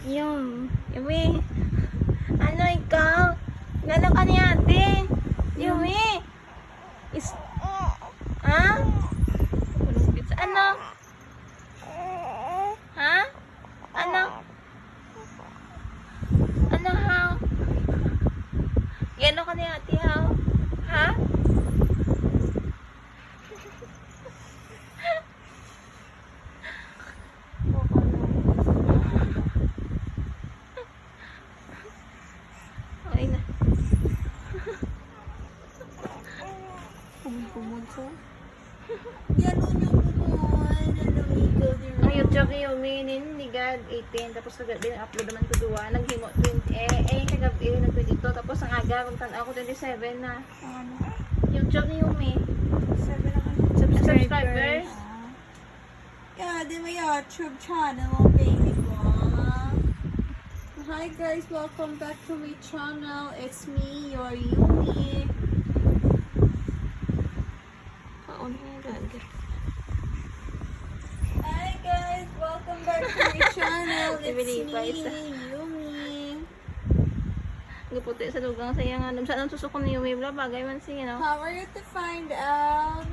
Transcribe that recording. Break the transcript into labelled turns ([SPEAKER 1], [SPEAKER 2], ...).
[SPEAKER 1] Yumi. Ano ikaw? Gano'n ka ni ate? Yumi. Ha? Ano? Ha? Ano? Ano how? Gano'n ka ni ate how? Ha? Ay na. Pumunso.
[SPEAKER 2] Yan o yung kumon. Nalamigo din.
[SPEAKER 1] Ang YouTube ni Yumi ninigad 18 tapos kagabi na-upload naman ko duwa naghimo 20 kagabi nag-22 tapos ang aga magtanaw ko 27 na.
[SPEAKER 2] Ano?
[SPEAKER 1] YouTube ni Yumi
[SPEAKER 2] 7 naman.
[SPEAKER 1] subscribers.
[SPEAKER 2] Yeah, din may YouTube channel mo, baby ko. Hi guys, welcome back to my channel. It's me, your Yumi.
[SPEAKER 1] Kaon na gagi.
[SPEAKER 2] Hi guys, welcome back to my channel. It's
[SPEAKER 1] Bibili pa isa.
[SPEAKER 2] me, Yumi.
[SPEAKER 1] Giputi sa dugang sayang ano sa susukon ni Yumi bla bagay man siya no.
[SPEAKER 2] How are you to find out?